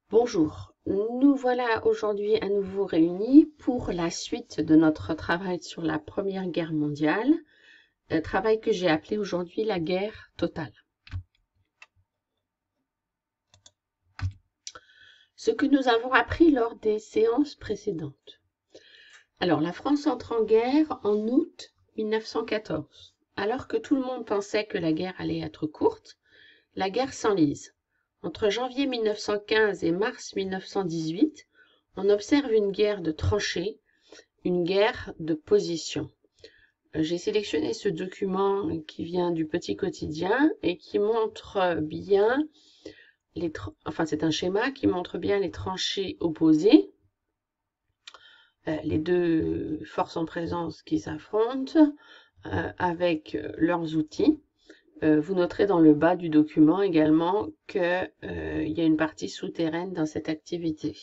Bonjour, nous voilà aujourd'hui à nouveau réunis pour la suite de notre travail sur la Première Guerre mondiale, un travail que j'ai appelé aujourd'hui la guerre totale. Ce que nous avons appris lors des séances précédentes. Alors, la France entre en guerre en août 1914. Alors que tout le monde pensait que la guerre allait être courte, la guerre s'enlise. Entre janvier 1915 et mars 1918, on observe une guerre de tranchées, une guerre de position. J'ai sélectionné ce document qui vient du Petit Quotidien et qui montre bien c'est un schéma qui montre bien les tranchées opposées, les deux forces en présence qui s'affrontent avec leurs outils. Vous noterez dans le bas du document également qu'il y a une partie souterraine dans cette activité.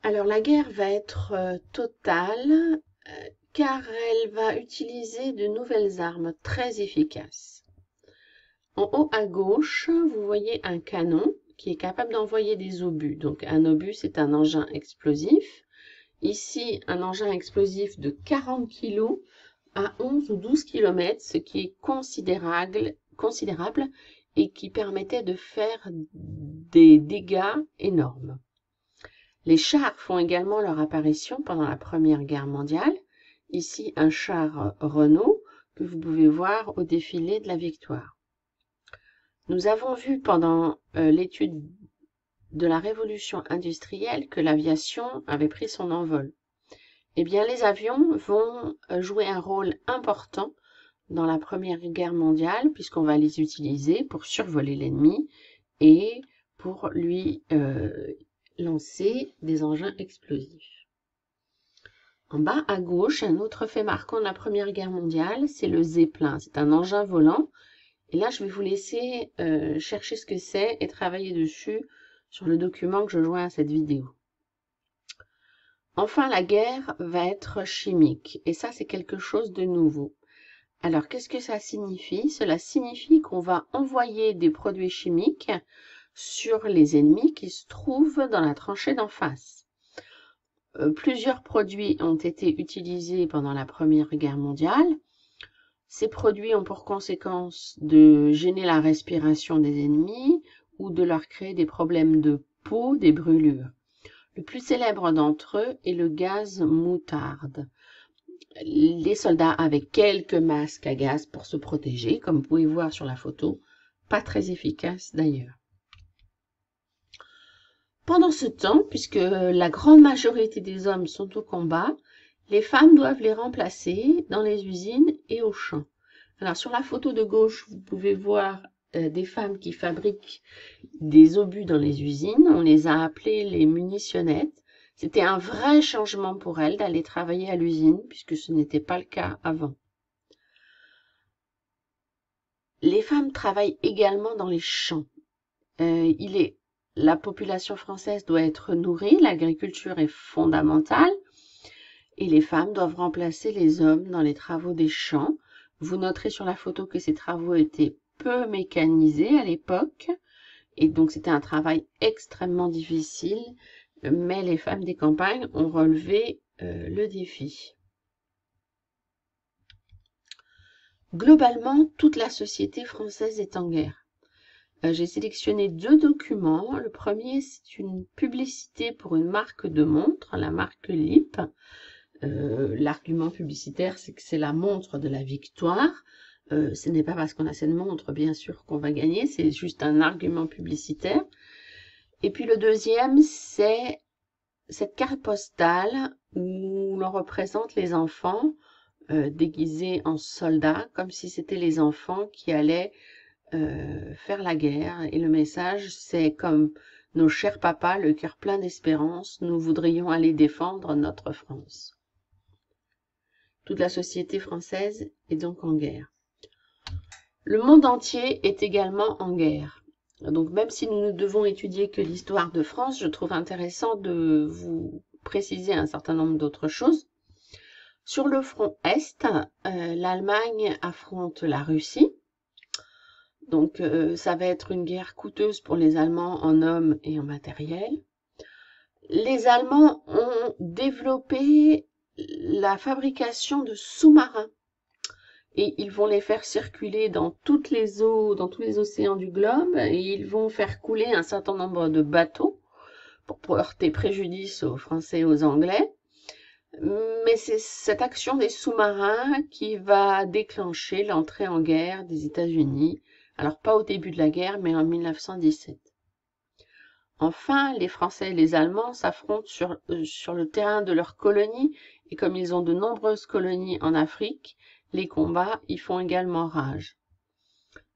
Alors la guerre va être totale car elle va utiliser de nouvelles armes très efficaces. En haut à gauche, vous voyez un canon qui est capable d'envoyer des obus. Donc un obus, c'est un engin explosif. Ici, un engin explosif de 40 kg à 11 ou 12 km, ce qui est considérable et qui permettait de faire des dégâts énormes. Les chars font également leur apparition pendant la Première Guerre mondiale. Ici, un char Renault que vous pouvez voir au défilé de la Victoire. Nous avons vu pendant l'étude de la révolution industrielle que l'aviation avait pris son envol. Eh bien, les avions vont jouer un rôle important dans la Première Guerre mondiale puisqu'on va les utiliser pour survoler l'ennemi et pour lui lancer des engins explosifs. En bas à gauche, un autre fait marquant de la Première Guerre mondiale, c'est le Zeppelin. C'est un engin volant. Et là, je vais vous laisser chercher ce que c'est et travailler dessus sur le document que je joins à cette vidéo. Enfin, la guerre va être chimique. Et ça, c'est quelque chose de nouveau. Alors, qu'est-ce que ça signifie? Cela signifie qu'on va envoyer des produits chimiques sur les ennemis qui se trouvent dans la tranchée d'en face. Plusieurs produits ont été utilisés pendant la Première Guerre mondiale. Ces produits ont pour conséquence de gêner la respiration des ennemis ou de leur créer des problèmes de peau, des brûlures. Le plus célèbre d'entre eux est le gaz moutarde. Les soldats avaient quelques masques à gaz pour se protéger, comme vous pouvez voir sur la photo, pas très efficace d'ailleurs. Pendant ce temps, puisque la grande majorité des hommes sont au combat, les femmes doivent les remplacer dans les usines et aux champs. Alors sur la photo de gauche, vous pouvez voir des femmes qui fabriquent des obus dans les usines. On les a appelées les munitionnettes. C'était un vrai changement pour elles d'aller travailler à l'usine, puisque ce n'était pas le cas avant. Les femmes travaillent également dans les champs. La population française doit être nourrie, l'agriculture est fondamentale, et les femmes doivent remplacer les hommes dans les travaux des champs. Vous noterez sur la photo que ces travaux étaient peu mécanisés à l'époque, et donc c'était un travail extrêmement difficile, mais les femmes des campagnes ont relevé le défi. Globalement, toute la société française est en guerre. J'ai sélectionné deux documents. Le premier, c'est une publicité pour une marque de montre, la marque LIP. L'argument publicitaire, c'est que c'est la montre de la victoire. Ce n'est pas parce qu'on a cette montre, bien sûr, qu'on va gagner. C'est juste un argument publicitaire. Et puis le deuxième, c'est cette carte postale où l'on représente les enfants déguisés en soldats, comme si c'était les enfants qui allaient faire la guerre. Et le message, c'est comme nos chers papas, le cœur plein d'espérance, nous voudrions aller défendre notre France. Toute la société française est donc en guerre. Le monde entier est également en guerre. Donc même si nous ne devons étudier que l'histoire de France, je trouve intéressant de vous préciser un certain nombre d'autres choses. Sur le front Est, l'Allemagne affronte la Russie. Donc, ça va être une guerre coûteuse pour les Allemands en hommes et en matériel. Les Allemands ont développé la fabrication de sous-marins et ils vont les faire circuler dans toutes les eaux, dans tous les océans du globe, et ils vont faire couler un certain nombre de bateaux pour porter préjudice aux Français et aux Anglais. Mais c'est cette action des sous-marins qui va déclencher l'entrée en guerre des États-Unis. Alors pas au début de la guerre, mais en 1917. Enfin, les Français et les Allemands s'affrontent sur le terrain de leurs colonies, et comme ils ont de nombreuses colonies en Afrique, les combats y font également rage.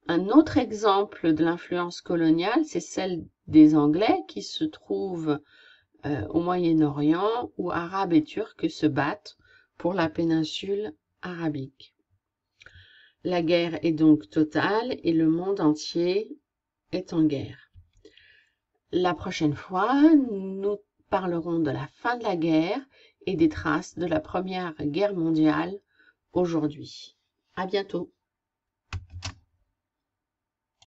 Un autre exemple de l'influence coloniale, c'est celle des Anglais qui se trouvent au Moyen-Orient, où Arabes et Turcs se battent pour la péninsule arabique. La guerre est donc totale et le monde entier est en guerre. La prochaine fois, nous parlerons de la fin de la guerre et des traces de la Première Guerre mondiale aujourd'hui. À bientôt.